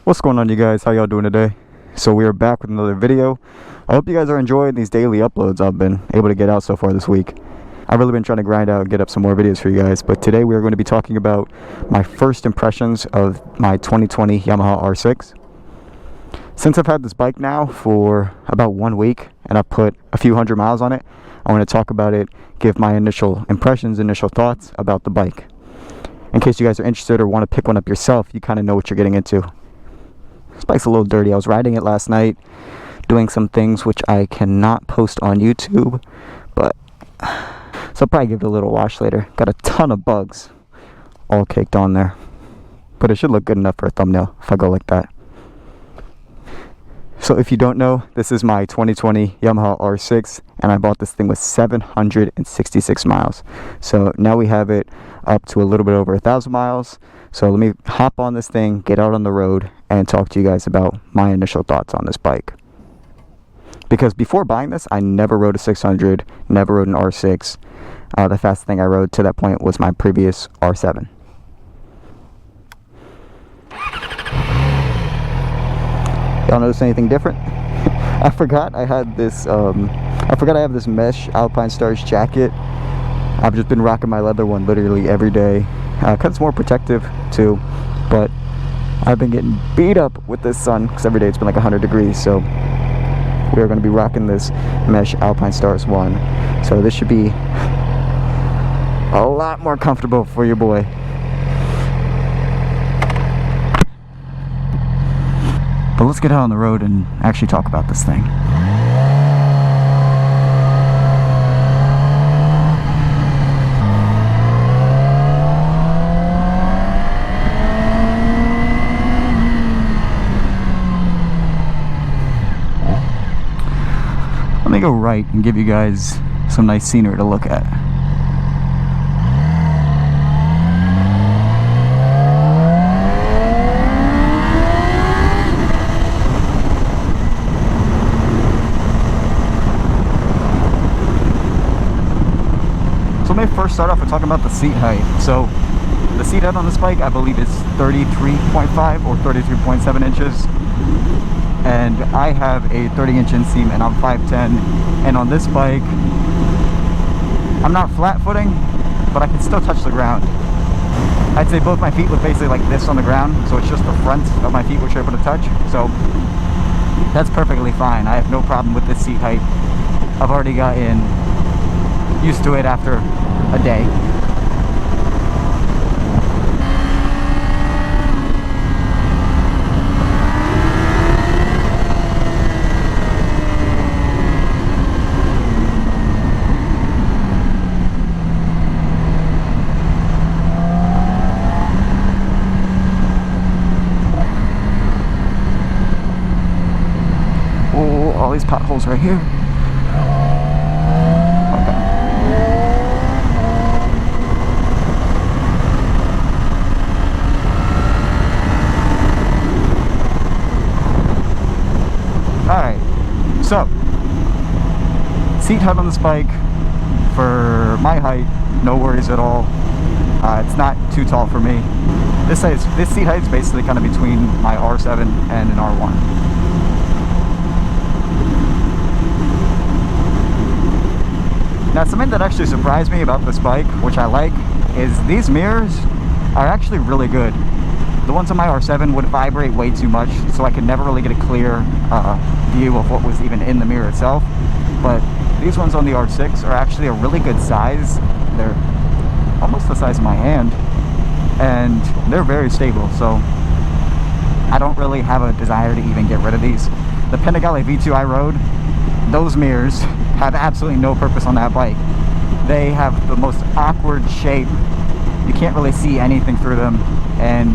What's going on, you guys? How y'all doing today? So we are back with another video. I hope you guys are enjoying these daily uploads I've been able to get out so far this week. I've really been trying to grind out and get up some more videos for you guys, but today we are going to be talking about my first impressions of my 2020 Yamaha R6. Since I've had this bike now for about 1 week and I've put a few hundred miles on it, I want to talk about it, give my initial impressions, initial thoughts about the bike. In case you guys are interested or want to pick one up yourself, you kind of know what you're getting into. This bike's a little dirty. I was riding it last night, doing some things which I cannot post on YouTube, but so I'll probably give it a little wash later. Got a ton of bugs all caked on there, but it should look good enough for a thumbnail if I go like that. So if you don't know, this is my 2020 Yamaha R6, and I bought this thing with 766 miles. So now we have it up to a little bit over 1,000 miles. So let me hop on this thing, get out on the road, and talk to you guys about my initial thoughts on this bike. Because before buying this, I never rode a 600, never rode an R6. The fastest thing I rode to that point was my previous R7. Y'all notice anything different? I forgot I had this, I have this mesh Alpine Stars jacket. I've just been rocking my leather one literally every day. Cause it's more protective too, but I've been getting beat up with this sun because every day it's been like 100 degrees. So we are going to be rocking this mesh Alpine Stars one. So this should be a lot more comfortable for your boy. But let's get out on the road and actually talk about this thing. Let me go right and give you guys some nice scenery to look at. So let me first start off with talking about the seat height. So the seat height on this bike, I believe, is 33.5 or 33.7 inches. And I have a 30-inch inseam and I'm 5'10", and on this bike I'm not flat footing, but I can still touch the ground. I'd say both my feet look basically like this on the ground, so it's just the front of my feet which are able to touch, so that's perfectly fine. I have no problem with this seat height. I've already gotten used to it after a day. All these potholes right here. Okay. Alright, so seat height on this bike, for my height, no worries at all. It's not too tall for me. This seat height is basically kind of between my R7 and an R1. Now, something that actually surprised me about this bike, which I like, is these mirrors are actually really good. The ones on my R7 would vibrate way too much, so I could never really get a clear view of what was even in the mirror itself. But these ones on the R6 are actually a really good size. They're almost the size of my hand, and they're very stable, so I don't really have a desire to even get rid of these. The Panigale V2 I rode, those mirrors have absolutely no purpose on that bike. They have the most awkward shape. You can't really see anything through them, and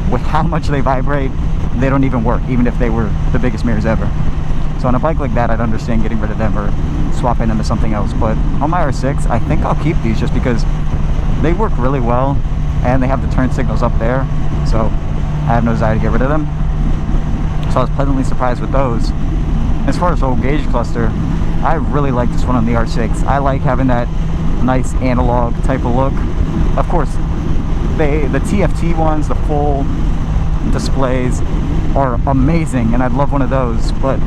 with how much they vibrate, they don't even work, even if they were the biggest mirrors ever. So on a bike like that, I'd understand getting rid of them or swapping them to something else. But on my R6, I think I'll keep these just because they work really well and they have the turn signals up there, so I have no desire to get rid of them. So I was pleasantly surprised with those. As far as the whole gauge cluster, I really like this one on the R6. I like having that nice analog type of look. Of course, the TFT ones, the full displays are amazing, and I'd love one of those, but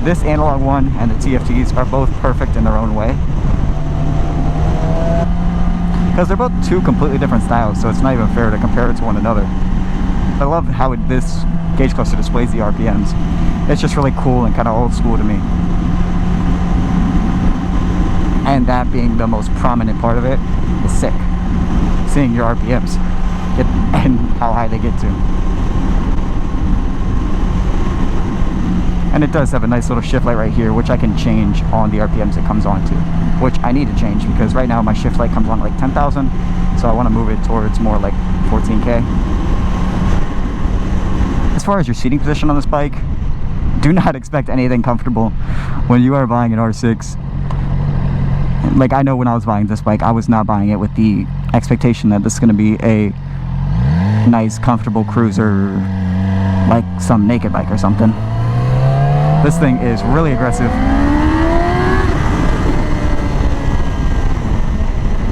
this analog one and the TFTs are both perfect in their own way, because they're both two completely different styles, so it's not even fair to compare it to one another. I love how this gauge cluster displays the RPMs. It's just really cool and kind of old school to me. And that being the most prominent part of it is sick. Seeing your RPMs and how high they get to. And it does have a nice little shift light right here, which I can change on the RPMs it comes on to, which I need to change because right now my shift light comes on like 10,000, so I want to move it towards more like 14K. As far as your seating position on this bike, do not expect anything comfortable when you are buying an R6. Like, I know when I was buying this bike, I was not buying it with the expectation that this is going to be a nice, comfortable cruiser, like some naked bike or something. This thing is really aggressive,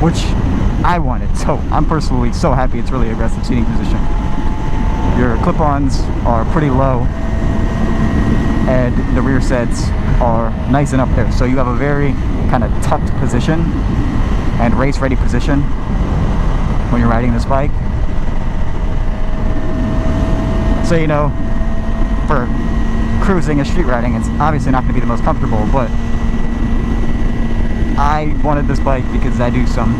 which I wanted, so I'm personally so happy it's really aggressive seating position. Your clip-ons are pretty low, and the rear sets are nice and up there, so you have a very kind of tucked position and race ready position when you're riding this bike. So, you know, for cruising and street riding, it's obviously not going to be the most comfortable, but I wanted this bike because I do some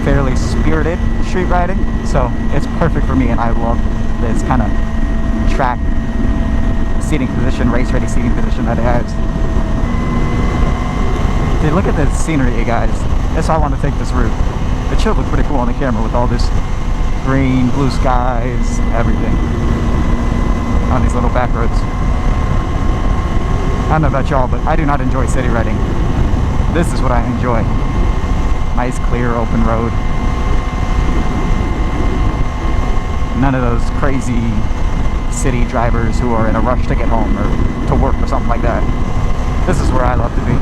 fairly spirited street riding, so it's perfect for me, and I love this kind of track seating position, race ready seating position that it has. Dude, look at this scenery, you guys. That's why I want to take this route. It should look pretty cool on the camera with all this green, blue skies, everything on these little back roads. I don't know about y'all, but I do not enjoy city riding. This is what I enjoy. Nice, clear, open road. None of those crazy city drivers who are in a rush to get home or to work or something like that. This is where I love to be.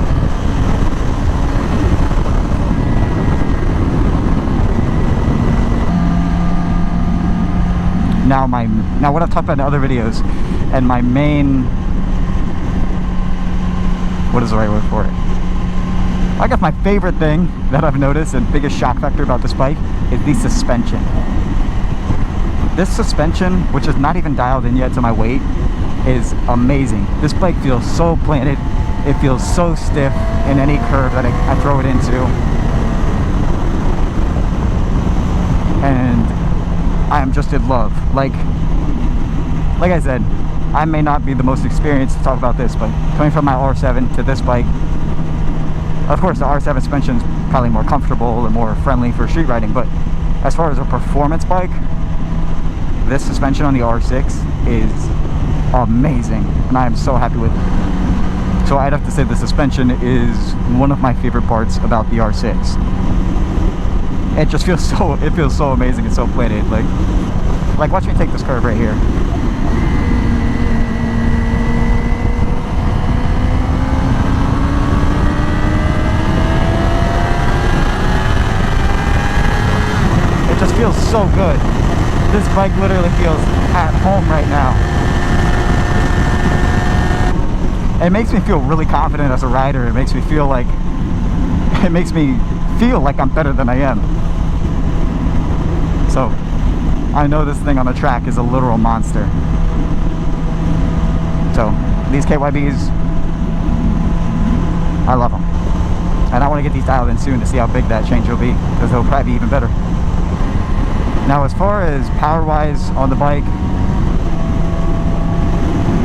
Now what I've talked about in other videos, and my main, what is the right word for it? I guess my favorite thing that I've noticed and biggest shock factor about this bike is the suspension. This suspension, which is not even dialed in yet to my weight, is amazing. This bike feels so planted. It feels so stiff in any curve that I throw it into. And I am just in love. Like I said, I may not be the most experienced to talk about this, but coming from my R7 to this bike, of course the R7 suspension is probably more comfortable and more friendly for street riding, but as far as a performance bike, this suspension on the R6 is amazing, and I am so happy with it. So I'd have to say the suspension is one of my favorite parts about the R6. It just feels so amazing and so planted. Like watch me take this curve right here. It just feels so good. This bike literally feels at home right now. It makes me feel really confident as a rider. It makes me feel like I'm better than I am. So I know this thing on the track is a literal monster. So these KYBs, I love them, and I want to get these dialed in soon to see how big that change will be, because it'll probably be even better. Now, as far as power wise on the bike,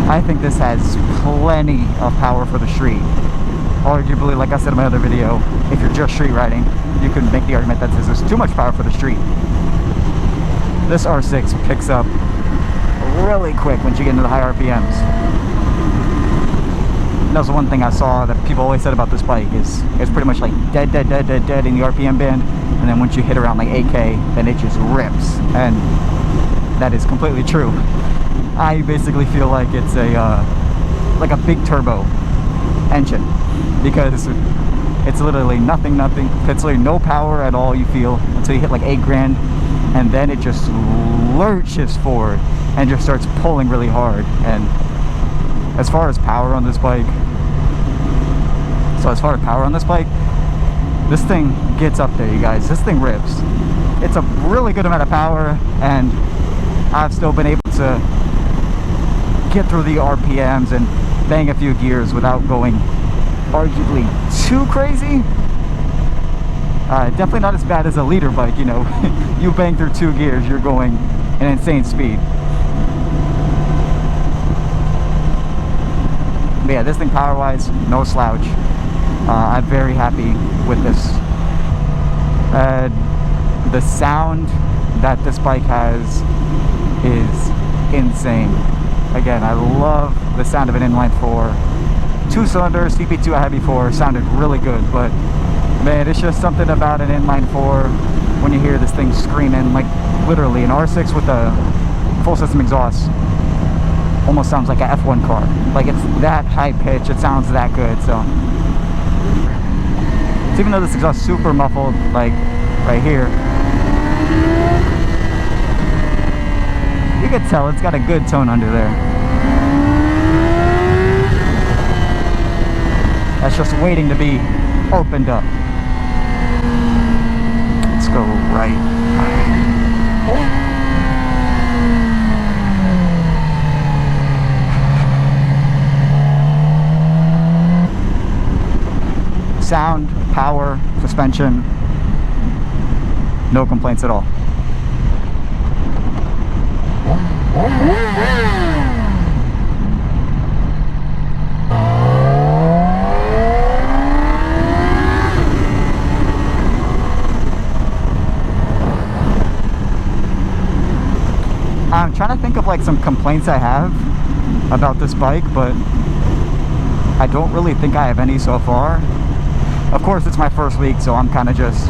I think this has plenty of power for the street. Arguably, like I said in my other video, if you're just street riding, you can make the argument that there's too much power for the street. This R6 picks up really quick once you get into the high RPMs. And that was the one thing I saw that people always said about this bike is it's pretty much like dead in the RPM band, and then once you hit around like 8K, then it just rips, and that is completely true. I basically feel like it's like a big turbo engine, because it's literally nothing. It's literally no power at all, you feel, until you hit like 8 grand, and then it just lurches forward and just starts pulling really hard. And as far as power on this bike, this thing gets up there, you guys. This thing rips. It's a really good amount of power, and I've still been able to get through the RPMs and bang a few gears without going arguably too crazy. Definitely not as bad as a leader bike, you know. You bang through 2 gears, you're going an insane speed. But yeah, this thing power-wise, no slouch. I'm very happy with this. The sound that this bike has is insane. Again, I love the sound of an inline 4. 2-cylinder CP2 I had before sounded really good, but man, it's just something about an inline 4 when you hear this thing screaming. Like literally an R6 with a full system exhaust almost sounds like an F1 car. Like it's that high pitch, it sounds that good. So even though this exhaust is super muffled, like right here, you can tell it's got a good tone under there. That's just waiting to be opened up. Let's go right. Sound, power, suspension, no complaints at all. I'm trying to think of like some complaints I have about this bike, but I don't really think I have any so far. Of course, it's my first week, so I'm kind of just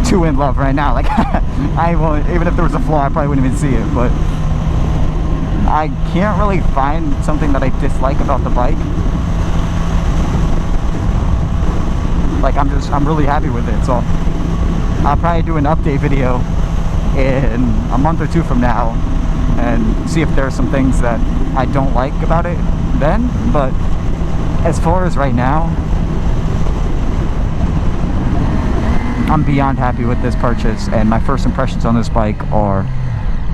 too in love right now. Like, I won't, even if there was a flaw, I probably wouldn't even see it. But I can't really find something that I dislike about the bike. Like, I'm really happy with it. So I'll probably do an update video in a month or 2 from now and see if there are some things that I don't like about it then. But as far as right now, I'm beyond happy with this purchase, and my first impressions on this bike are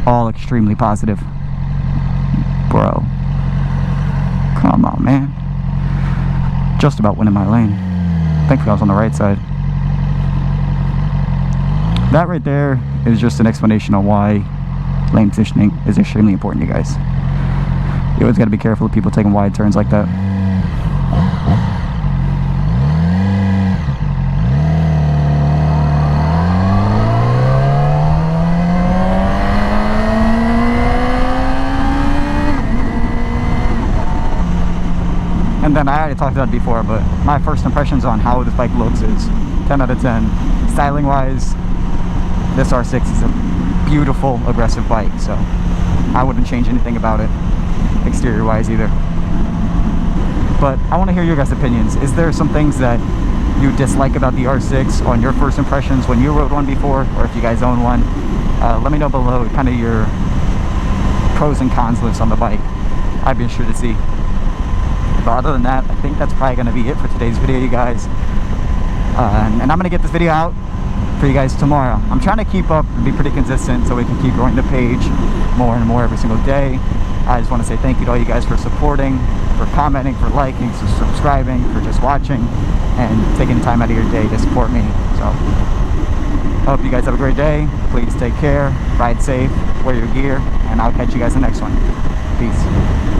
all extremely positive. Bro, come on, man. Just about winning my lane. Thankfully I was on the right side. That right there is just an explanation on why lane positioning is extremely important, you guys. You always got to be careful of people taking wide turns like that. And then I already talked about it before, but my first impressions on how this bike looks is 10 out of 10. Styling wise, this R6 is a beautiful, aggressive bike, so I wouldn't change anything about it exterior wise either. But I want to hear your guys' opinions. Is there some things that you dislike about the R6 on your first impressions when you rode one before, or if you guys own one? Let me know below kind of your pros and cons lists on the bike. I'd be interested to see. But other than that, I think that's probably going to be it for today's video, you guys. And I'm going to get this video out for you guys tomorrow. I'm trying to keep up and be pretty consistent so we can keep growing the page more and more every single day. I just want to say thank you to all you guys for supporting, for commenting, for liking, for subscribing, for just watching, and taking time out of your day to support me. So I hope you guys have a great day. Please take care, ride safe, wear your gear, and I'll catch you guys in the next one. Peace.